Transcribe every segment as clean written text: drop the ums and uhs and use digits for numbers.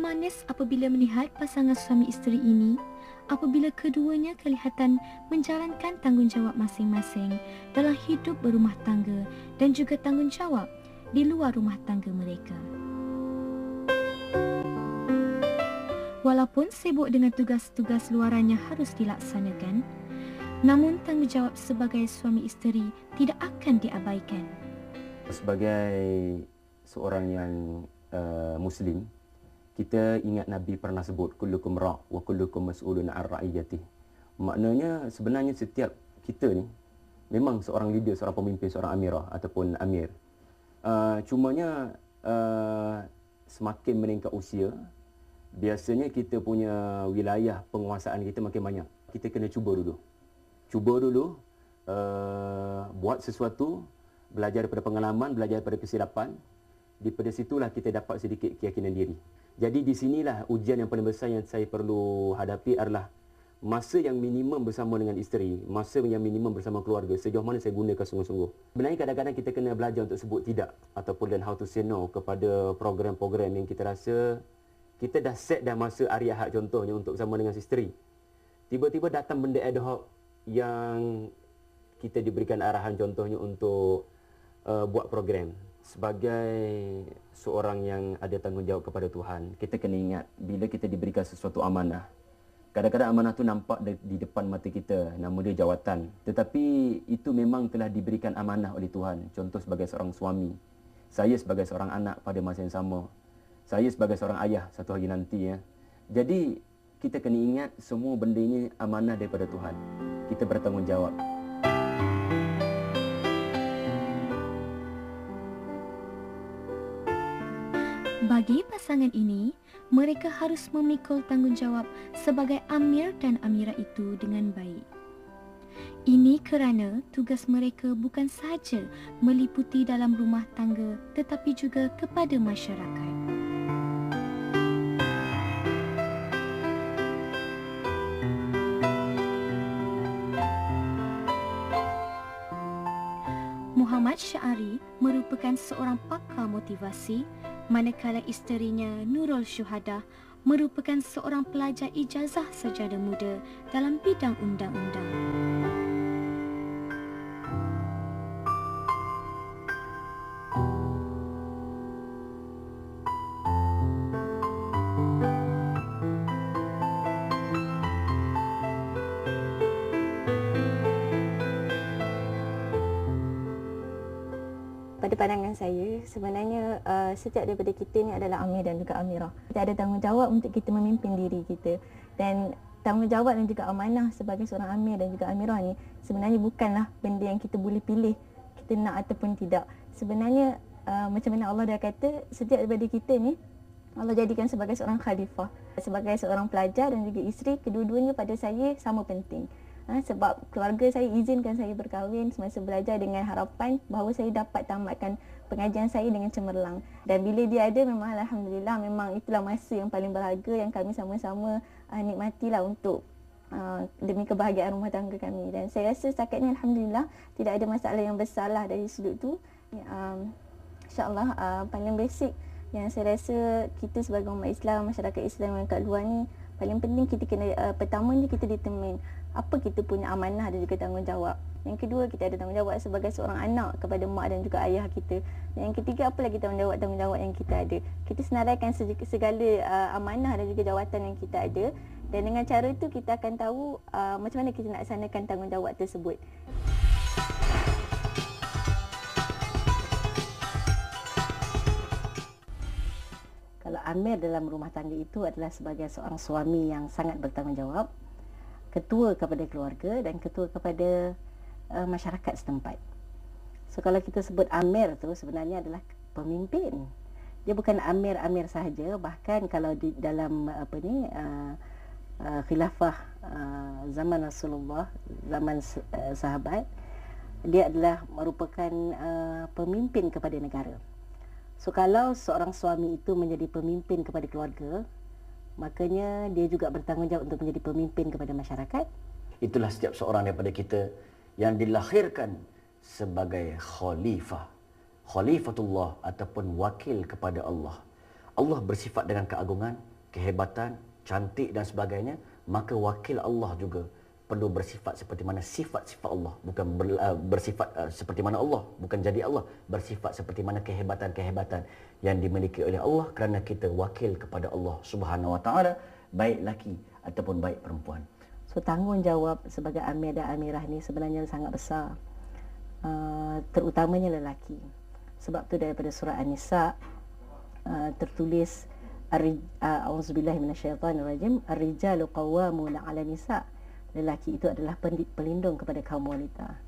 manis apabila melihat pasangan suami isteri ini apabila keduanya kelihatan menjalankan tanggungjawab masing-masing dalam hidup berumah tangga dan juga tanggungjawab di luar rumah tangga mereka. Walaupun sibuk dengan tugas-tugas luarannya harus dilaksanakan, namun tanggungjawab sebagai suami isteri tidak akan diabaikan. Sebagai seorang yang Muslim, kita ingat Nabi pernah sebut kullukum ra' wa kullukum mas'ulun 'an ra'iyatih. Maknanya sebenarnya setiap kita ni memang seorang leader, seorang pemimpin, seorang amirah ataupun amir. Cumanya semakin meningkat usia, biasanya kita punya wilayah penguasaan kita makin banyak. Kita kena cuba dulu. Buat sesuatu, belajar daripada pengalaman, belajar daripada kesilapan. Daripada situlah kita dapat sedikit keyakinan diri. Jadi di sinilah ujian yang paling besar yang saya perlu hadapi adalah masa yang minimum bersama dengan isteri, masa yang minimum bersama keluarga, sejauh mana saya gunakan sungguh-sungguh. Sebenarnya kadang-kadang kita kena belajar untuk sebut tidak ataupun learn how to say no kepada program-program yang kita rasa kita dah set dah masa hari Ahad contohnya untuk bersama dengan isteri. Tiba-tiba datang benda ad hoc yang kita diberikan arahan contohnya untuk buat program. Sebagai seorang yang ada tanggungjawab kepada Tuhan, kita kena ingat bila kita diberikan sesuatu amanah, kadang-kadang amanah tu nampak di depan mata kita, nama dia jawatan. Tetapi itu memang telah diberikan amanah oleh Tuhan. Contoh sebagai seorang suami, saya sebagai seorang anak pada masa yang sama, saya sebagai seorang ayah satu hari nanti. Jadi kita kena ingat semua benda ini amanah daripada Tuhan. Kita bertanggungjawab. Bagi pasangan ini, mereka harus memikul tanggungjawab sebagai amir dan amirah itu dengan baik. Ini kerana tugas mereka bukan sahaja meliputi dalam rumah tangga tetapi juga kepada masyarakat. Muhammad Syari merupakan seorang pakar motivasi, manakala isterinya Nurul Syuhada merupakan seorang pelajar ijazah sarjana muda dalam bidang undang-undang. Pada pandangan saya, sebenarnya setiap daripada kita ni adalah amir dan juga amirah. Kita ada tanggungjawab untuk kita memimpin diri kita. Dan tanggungjawab dan juga amanah sebagai seorang amir dan juga amirah ni sebenarnya bukanlah benda yang kita boleh pilih kita nak ataupun tidak. Sebenarnya macam mana Allah dah kata, setiap daripada kita ni Allah jadikan sebagai seorang khalifah. Sebagai seorang pelajar dan juga isteri, kedua-duanya pada saya sama penting. Sebab keluarga saya izinkan saya berkahwin semasa belajar dengan harapan bahawa saya dapat tamatkan pengajian saya dengan cemerlang. Dan bila dia ada, memang alhamdulillah, memang itulah masa yang paling berharga yang kami sama-sama nikmatilah untuk demi kebahagiaan rumah tangga kami. Dan saya rasa setakat ni alhamdulillah tidak ada masalah yang besar lah dari sudut tu. InsyaAllah paling basic yang saya rasa kita sebagai umat Islam, masyarakat Islam yang kat luar ni, paling penting kita kena pertama ni kita determine apa kita punya amanah dan juga tanggungjawab. Yang kedua, kita ada tanggungjawab sebagai seorang anak kepada mak dan juga ayah kita. Dan yang ketiga, apa lagi tanggungjawab yang kita ada. Kita senaraikan segala amanah dan juga jawatan yang kita ada. Dan dengan cara itu kita akan tahu macam mana kita nak laksanakan tanggungjawab tersebut. Kalau amir dalam rumah tangga itu adalah sebagai seorang suami yang sangat bertanggungjawab, ketua kepada keluarga dan ketua kepada masyarakat setempat. So kalau kita sebut amir tu sebenarnya adalah pemimpin. Dia bukan amir-amir sahaja, bahkan kalau di dalam khilafah zaman Rasulullah, zaman sahabat, dia adalah merupakan pemimpin kepada negara. So kalau seorang suami itu menjadi pemimpin kepada keluarga, makanya dia juga bertanggungjawab untuk menjadi pemimpin kepada masyarakat. Itulah setiap seorang daripada kita yang dilahirkan sebagai khalifah. Khalifatullah ataupun wakil kepada Allah. Allah bersifat dengan keagungan, kehebatan, cantik dan sebagainya, maka wakil Allah juga perlu bersifat seperti mana sifat-sifat Allah, bukan bersifat seperti mana Allah, bukan jadi Allah, bersifat seperti mana kehebatan-kehebatan yang dimiliki oleh Allah, kerana kita wakil kepada Allah Subhanahu Wa Taala, baik laki ataupun baik perempuan. So tanggungjawab sebagai amir dan amirah ni sebenarnya sangat besar, terutamanya lelaki. Sebab tu daripada surah An-Nisa tertulis A'udzubillahi minasyaitanirrajim, ar-rijalu qawwamuna 'ala nisa. Lelaki itu adalah pelindung kepada kaum wanita.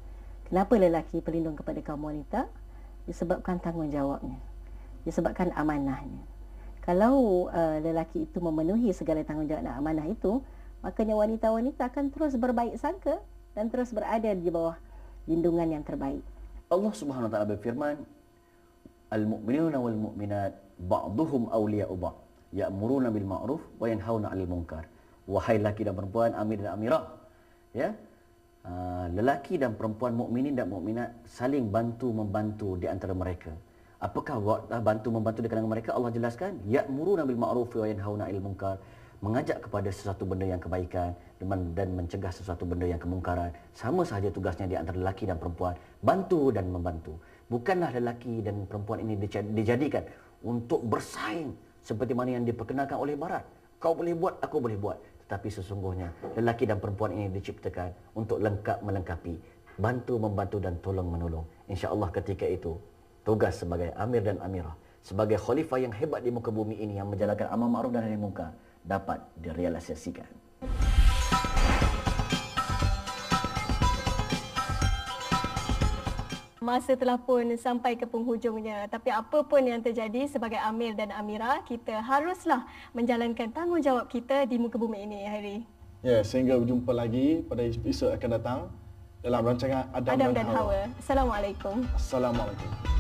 Kenapa lelaki pelindung kepada kaum wanita? Disebabkan tanggungjawabnya, disebabkan amanahnya. Kalau lelaki itu memenuhi segala tanggungjawab dan amanah itu, makanya wanita-wanita akan terus berbaik sangka dan terus berada di bawah lindungan yang terbaik. Allah Subhanahu Wa Taala berfirman, al-mu'minuna wal mu'minat ba'duhum awliya'u ba'd, ya'muruna bil ma'ruf wa yanhauna 'anil munkar. Wahai lelaki dan perempuan, amir dan amirah, ya, lelaki dan perempuan, mukminin dan mukminat saling bantu membantu di antara mereka. Apakah bantu membantu di kalangan mereka? Allah jelaskan, ya'muruna bil ma'ruf wa yanhauna 'anil munkar, mengajak kepada sesuatu benda yang kebaikan dan mencegah sesuatu benda yang kemungkaran. Sama sahaja tugasnya di antara lelaki dan perempuan, bantu dan membantu. Bukanlah lelaki dan perempuan ini dijadikan untuk bersaing seperti mana yang diperkenalkan oleh barat. Kau boleh buat, aku boleh buat. Tetapi sesungguhnya lelaki dan perempuan ini diciptakan untuk lengkap melengkapi, bantu membantu dan tolong menolong. Insya-Allah ketika itu tugas sebagai amir dan amirah, sebagai khalifah yang hebat di muka bumi ini yang menjalankan amar ma'ruf dan nahi munkar dapat direalisasikan. Masa telah pun sampai ke penghujungnya. Tapi apa pun yang terjadi sebagai amir dan amirah, kita haruslah menjalankan tanggungjawab kita di muka bumi ini, Hairi. Ya, sehingga berjumpa lagi pada episod akan datang dalam rancangan Adam dan Hawa. Assalamualaikum. Assalamualaikum.